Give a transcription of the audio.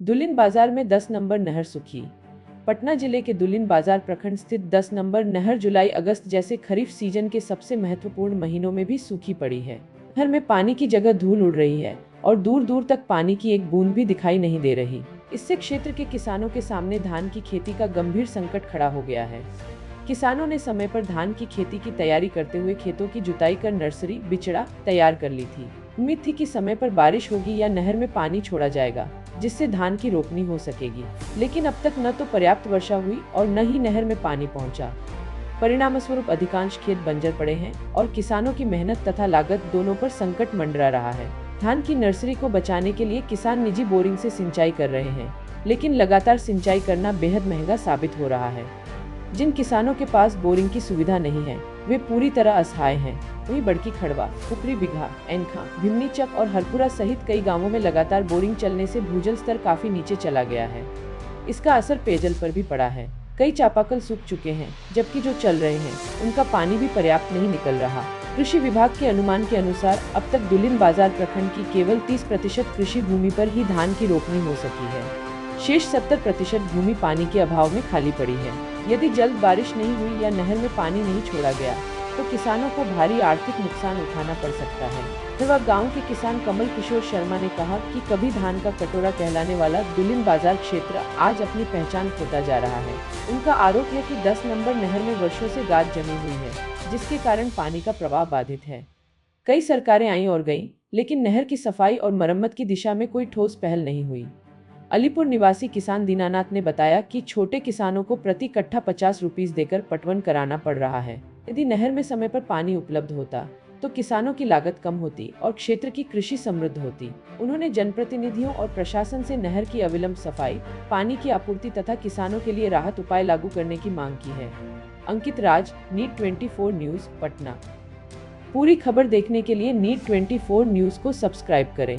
दुलिन बाजार में 10 नंबर नहर सूखी। पटना जिले के दुलिन बाजार प्रखंड स्थित 10 नंबर नहर जुलाई अगस्त जैसे खरीफ सीजन के सबसे महत्वपूर्ण महीनों में भी सूखी पड़ी है। नहर में पानी की जगह धूल उड़ रही है और दूर दूर तक पानी की एक बूंद भी दिखाई नहीं दे रही। इससे क्षेत्र के किसानों के सामने धान की खेती का गंभीर संकट खड़ा हो गया है। किसानों ने समय पर धान की खेती की तैयारी करते हुए खेतों की जुताई कर नर्सरी बिचड़ा तैयार कर ली थी। उम्मीद थी कि समय पर बारिश होगी या नहर में पानी छोड़ा जाएगा, जिससे धान की रोपनी हो सकेगी। लेकिन अब तक न तो पर्याप्त वर्षा हुई और न ही नहर में पानी पहुंचा। परिणामस्वरूप अधिकांश खेत बंजर पड़े हैं और किसानों की मेहनत तथा लागत दोनों पर संकट मंडरा रहा है। धान की नर्सरी को बचाने के लिए किसान निजी बोरिंग से सिंचाई कर रहे हैं, लेकिन लगातार सिंचाई करना बेहद महंगा साबित हो रहा है। जिन किसानों के पास बोरिंग की सुविधा नहीं है, वे पूरी तरह असहाय हैं। वहीं बड़की खड़वा, कुकरी बिघा, एनखा, भिमनी चक और हरपुरा सहित कई गांवों में लगातार बोरिंग चलने से भूजल स्तर काफी नीचे चला गया है। इसका असर पेयजल पर भी पड़ा है। कई चापाकल सूख चुके हैं, जबकि जो चल रहे हैं उनका पानी भी पर्याप्त नहीं निकल रहा। कृषि विभाग के अनुमान के अनुसार अब तक दुलिन बाजार प्रखंड की केवल 30% कृषि भूमि पर ही धान की रोपनी हो सकी है। शेष 70% भूमि पानी के अभाव में खाली पड़ी है। यदि जल्द बारिश नहीं हुई या नहर में पानी नहीं छोड़ा गया तो किसानों को भारी आर्थिक नुकसान उठाना पड़ सकता है। फिर गांव के किसान कमल किशोर शर्मा ने कहा कि कभी धान का कटोरा कहलाने वाला दुलिन बाजार क्षेत्र आज अपनी पहचान खोता जा रहा है। उनका आरोप है कि 10 नंबर नहर में वर्षों से गाद जमी हुई है, जिसके कारण पानी का प्रवाह बाधित है। कई सरकारें आईं और गईं, लेकिन नहर की सफाई और मरम्मत की दिशा में कोई ठोस पहल नहीं हुई। अलीपुर निवासी किसान दीनानाथ ने बताया कि छोटे किसानों को प्रति कट्ठा 50 रुपीस देकर पटवन कराना पड़ रहा है। यदि नहर में समय पर पानी उपलब्ध होता तो किसानों की लागत कम होती और क्षेत्र की कृषि समृद्ध होती। उन्होंने जनप्रतिनिधियों और प्रशासन से नहर की अविलंब सफाई, पानी की आपूर्ति तथा किसानों के लिए राहत उपाय लागू करने की मांग की है। अंकित राज, नीट 24 न्यूज, पटना। पूरी खबर देखने के लिए नीट 24 न्यूज को सब्सक्राइब करें।